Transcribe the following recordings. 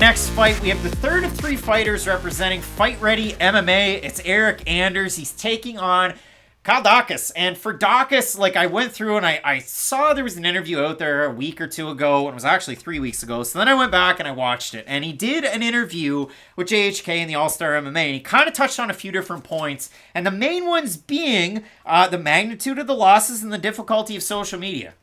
next fight, we have the third of three fighters representing Fight Ready MMA. It's Eryk Anders. He's taking on Kyle Daukaus. And for Daukaus, like, I went through and I saw there was an interview out there a week or two ago, and it was actually 3 weeks ago. So then I went back and I watched it. And he did an interview with JHK in the All-Star MMA, and he kind of touched on a few different points. And the main ones being the magnitude of the losses and the difficulty of social media.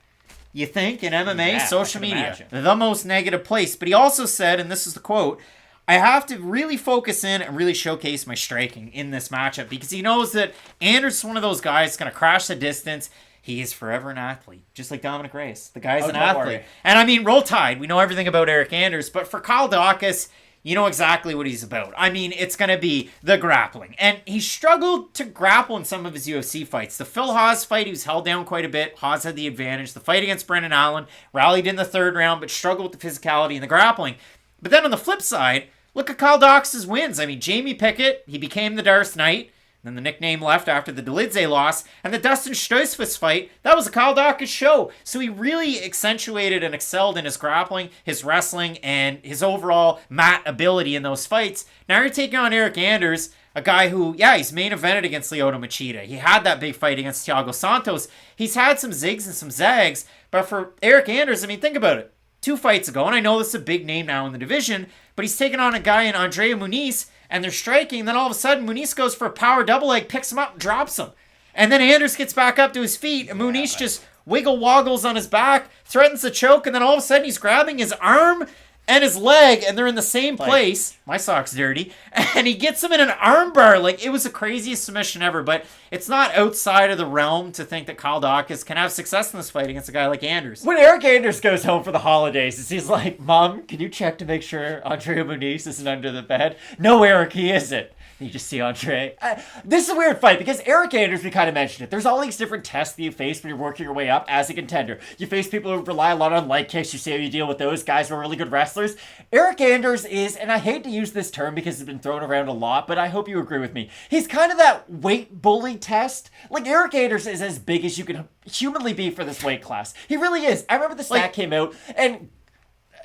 You think in MMA, social media, the most negative place. But he also said, and this is the quote, I have to really focus in and really showcase my striking in this matchup because he knows that Anders is one of those guys that's going to crash the distance. He is forever an athlete, just like Dominic Reyes. The guy's an athlete. Worry. And I mean, roll tide. We know everything about Eryk Anders, but for Kyle Daukaus, you know exactly what he's about. I mean, it's going to be the grappling. And he struggled to grapple in some of his UFC fights. The Phil Haas fight, he was held down quite a bit. Haas had the advantage. The fight against Brendan Allen, rallied in the third round, but struggled with the physicality and the grappling. But then on the flip side, look at Kyle Daukaus' wins. I mean, Jamie Pickett, he became the Darth Knight. Then the nickname left after the Dolidze loss. And the Dustin Stoisfus fight, that was a Kyle Daukaus show. So he really accentuated and excelled in his grappling, his wrestling, and his overall mat ability in those fights. Now you're taking on Eryk Anders, a guy who, he's main evented against Lyoto Machida. He had that big fight against Thiago Santos. He's had some zigs and some zags. But for Eryk Anders, I mean, think about it. 2 fights ago, and I know this is a big name now in the division, but he's taking on a guy in Andrea Muniz, and they're striking, and then all of a sudden, Muniz goes for a power double leg, picks him up, and drops him. And then Anders gets back up to his feet, and Muniz just wiggle-woggles on his back, threatens to choke, and then all of a sudden, he's grabbing his arm and his leg, and they're in the same place. My sock's dirty. And he gets him in an armbar. Like, it was the craziest submission ever, but it's not outside of the realm to think that Kyle Daukaus can have success in this fight against a guy like Anders. When Eryk Anders goes home for the holidays, he's like, Mom, can you check to make sure Andrea Muniz isn't under the bed? No, Eryk, he isn't. You just see Andre. This is a weird fight because Eryk Anders, we kind of mentioned it. There's all these different tests that you face when you're working your way up as a contender. You face people who rely a lot on leg kicks. You see how you deal with those guys who are really good wrestlers. Eryk Anders is, and I hate to use this term because it's been thrown around a lot, but I hope you agree with me. He's kind of that weight bully test. Like, Eryk Anders is as big as you can humanly be for this weight class. He really is. I remember the stat came out, and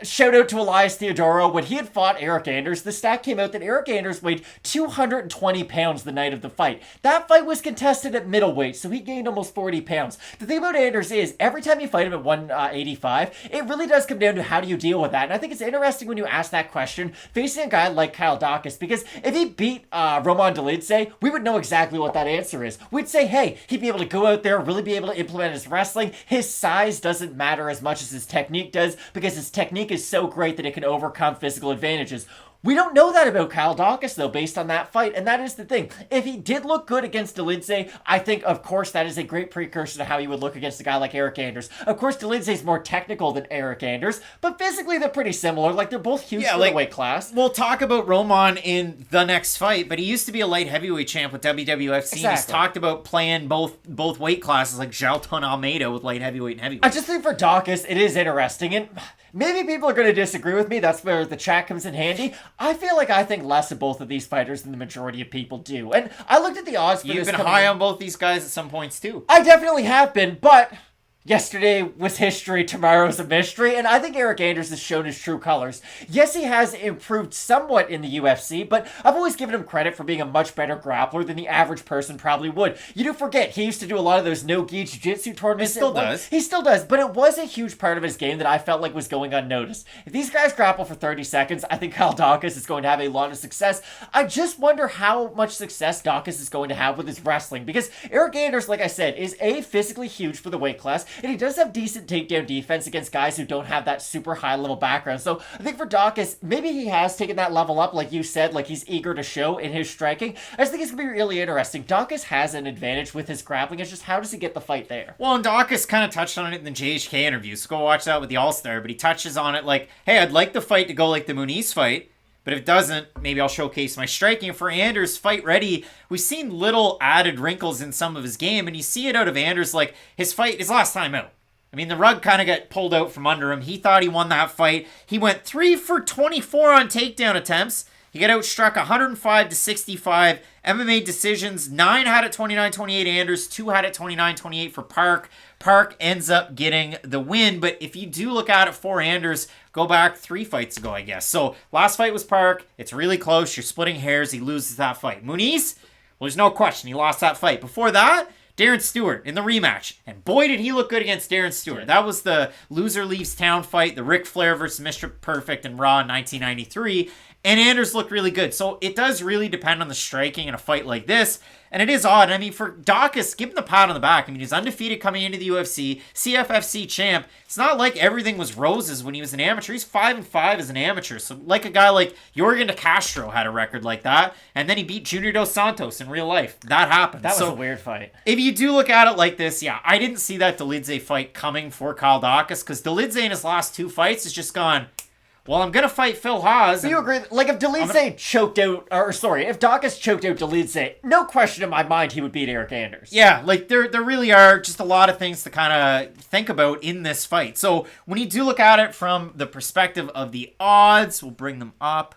shout out to Elias Theodoro. When he had fought Eryk Anders, the stat came out that Eryk Anders weighed 220 pounds the night of the fight. That fight was contested at middleweight, so he gained almost 40 pounds. The thing about Anders is, every time you fight him at 185, it really does come down to how do you deal with that. And I think it's interesting when you ask that question, facing a guy like Kyle Daukaus, because if he beat Roman Dolidze, we would know exactly what that answer is. We'd say, hey, he'd be able to go out there, really be able to implement his wrestling. His size doesn't matter as much as his technique does, because his technique is so great that it can overcome physical advantages. We don't know that about Kyle Daukaus, though, based on that fight, and that is the thing. If he did look good against Dolidze, I think, of course, that is a great precursor to how he would look against a guy like Eryk Anders. Of course, Dolidze's more technical than Eryk Anders, but physically they're pretty similar. Like, they're both huge for the weight class. We'll talk about Roman in the next fight, but he used to be a light heavyweight champ with WWFC. Exactly. He's talked about playing both weight classes, like Jalton Almeida with light heavyweight and heavyweight. I just think for Daukaus, it is interesting, and maybe people are going to disagree with me. That's where the chat comes in handy. I think less of both of these fighters than the majority of people do. And I looked at the odds for this. You've been high on both these guys at some points too. I definitely have been, but yesterday was history, tomorrow's a mystery, and I think Eryk Anders has shown his true colors. Yes, he has improved somewhat in the UFC, but I've always given him credit for being a much better grappler than the average person probably would. You do forget, he used to do a lot of those no-gi jiu-jitsu tournaments. He still does. He still does, but it was a huge part of his game that I felt like was going unnoticed. If these guys grapple for 30 seconds, I think Kyle Daukaus is going to have a lot of success. I just wonder how much success Daukaus is going to have with his wrestling, because Eryk Anders, like I said, is physically huge for the weight class, and he does have decent takedown defense against guys who don't have that super high level background. So I think for Daukaus, maybe he has taken that level up, like you said, like he's eager to show in his striking. I just think it's going to be really interesting. Daukaus has an advantage with his grappling. It's just how does he get the fight there? Well, and Daukaus kind of touched on it in the JHK interview, so go watch that with the All-Star, but he touches on it like, hey, I'd like the fight to go like the Muniz fight, but if it doesn't, maybe I'll showcase my striking. For Anders, Fight Ready, we've seen little added wrinkles in some of his game, and you see it out of Anders, like his last time out. I mean, the rug kind of got pulled out from under him. He thought he won that fight. He went 3 for 24 on takedown attempts. He got outstruck 105-65. MMA decisions, 9 had it 29-28 Anders, 2 had it 29-28 for Park. Park ends up getting the win. But if you do look at it for Anders, go back 3 fights ago, I guess. So last fight was Park. It's really close. You're splitting hairs. He loses that fight. Muniz, well, there's no question. He lost that fight. Before that, Darren Stewart in the rematch. And boy, did he look good against Darren Stewart. That was the loser leaves town fight, the Ric Flair versus Mr. Perfect in Raw in 1993. And Anders looked really good. So it does really depend on the striking in a fight like this. And it is odd. I mean, for Daukaus, give him the pat on the back. I mean, he's undefeated coming into the UFC, CFFC champ. It's not like everything was roses when he was an amateur. He's 5-5 as an amateur. So like a guy like Yorgan De Castro had a record like that. And then he beat Junior Dos Santos in real life. That happened. That was a weird fight. If you do look at it like this, yeah, I didn't see that Dolidze fight coming for Kyle Daukaus, because Dolidze in his last 2 fights has just gone, well, I'm going to fight Phil Haas. Do you agree? Like, if Dolidze choked out, if Daukaus choked out Dolidze, no question in my mind he would beat Eryk Anders. Yeah, like, there really are just a lot of things to kind of think about in this fight. So, when you do look at it from the perspective of the odds, we'll bring them up.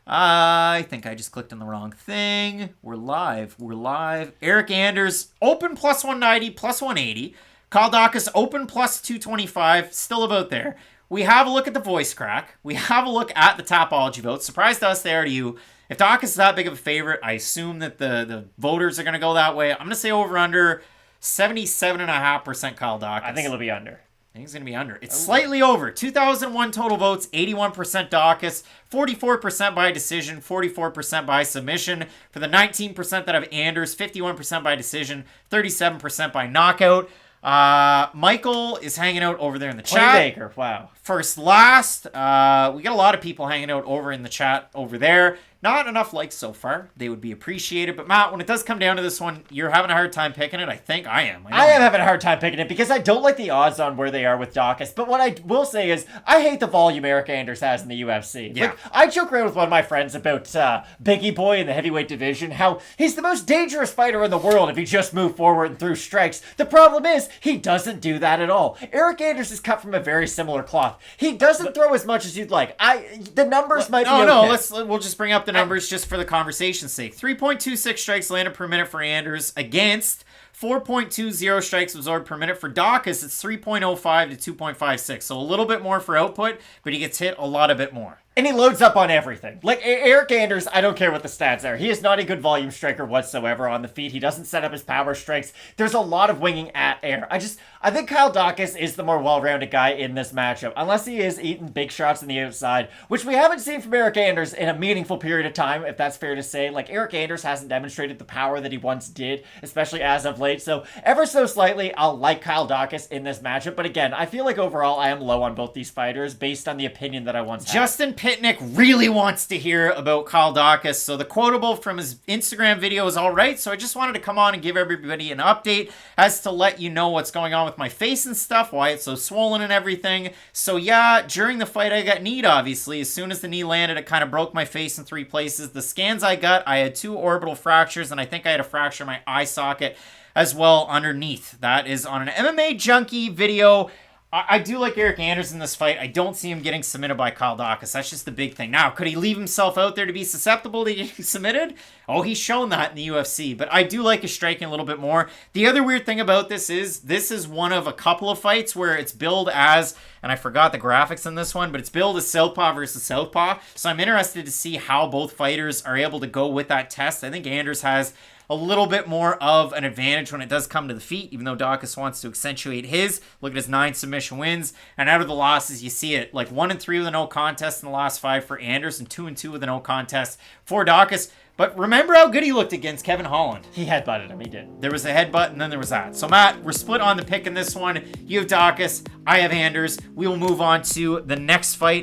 I think I just clicked on the wrong thing. We're live. Eryk Anders, open plus 190, plus 180. Kyle Daukaus, open plus 225, still about there. We have a look at the voice crack. We have a look at the Tapology votes. Surprised us there to you. If Daukaus is that big of a favorite, I assume that the voters are going to go that way. I'm going to say over under 77.5% Kyle Daukaus. I think it'll be under. I think it's going to be under. It's slightly over. 2001 total votes, 81% Daukaus, 44% by decision, 44% by submission. For the 19% that have Anders, 51% by decision, 37% by knockout. Michael is hanging out over there in the chat. Baker, wow. First, last. We got a lot of people hanging out over in the chat over there. Not enough likes so far. They would be appreciated. But Matt, when it does come down to this one, you're having a hard time picking it. I think I am. I am having a hard time picking it because I don't like the odds on where they are with Daukaus. But what I will say is I hate the volume Eryk Anders has in the UFC. Yeah. Like, I joke around with one of my friends about Biggie Boy in the heavyweight division, how he's the most dangerous fighter in the world if he just moved forward and threw strikes. The problem is he doesn't do that at all. Eryk Anders is cut from a very similar cloth. He doesn't throw as much as you'd like. The numbers might be okay. No, we'll just bring up the numbers just for the conversation's sake. 3.26 strikes landed per minute for Anders against 4.20 strikes absorbed per minute for Daukaus. It's 3.05 to 2.56. So a little bit more for output, but he gets hit a lot a bit more. And he loads up on everything. Like, Eryk Anders, I don't care what the stats are. He is not a good volume striker whatsoever on the feet. He doesn't set up his power strikes. There's a lot of winging at air. I think Kyle Daukaus is the more well-rounded guy in this matchup. Unless he is eating big shots on the outside, which we haven't seen from Eryk Anders in a meaningful period of time, if that's fair to say. Like, Eryk Anders hasn't demonstrated the power that he once did, especially as of late. So, ever so slightly, I'll like Kyle Daukaus in this matchup. But again, I feel like overall I am low on both these fighters based on the opinion that I once had. Justin Pitnick really wants to hear about Kyle Daukaus, so the quotable from his Instagram video is all right, so I just wanted to come on and give everybody an update as to let you know what's going on with my face and stuff, why it's so swollen and everything. So yeah, during the fight I got kneed, obviously. As soon as the knee landed, it kind of broke my face in 3 places. The scans I got, I had 2 orbital fractures, and I think I had a fracture in my eye socket as well underneath. That is on an MMA Junkie video. I do like Eryk Anders in this fight. I don't see him getting submitted by Kyle Daukaus. That's just the big thing. Now, could he leave himself out there to be susceptible to getting submitted? Oh, he's shown that in the UFC. But I do like his striking a little bit more. The other weird thing about this is one of a couple of fights where it's billed as, and I forgot the graphics in this one, but it's billed as southpaw versus southpaw. So I'm interested to see how both fighters are able to go with that test. I think Anders has a little bit more of an advantage when it does come to the feet, even though Daukaus wants to accentuate his. Look at his 9 submission wins. And out of the losses, you see it like 1-3 with a no contest in the last 5 for Anders and 2-2 with a no contest for Daukaus. But remember how good he looked against Kevin Holland. He headbutted him, he did. There was a headbutt, and then there was that. So, Matt, we're split on the pick in this one. You have Daukaus, I have Anders. We will move on to the next fight.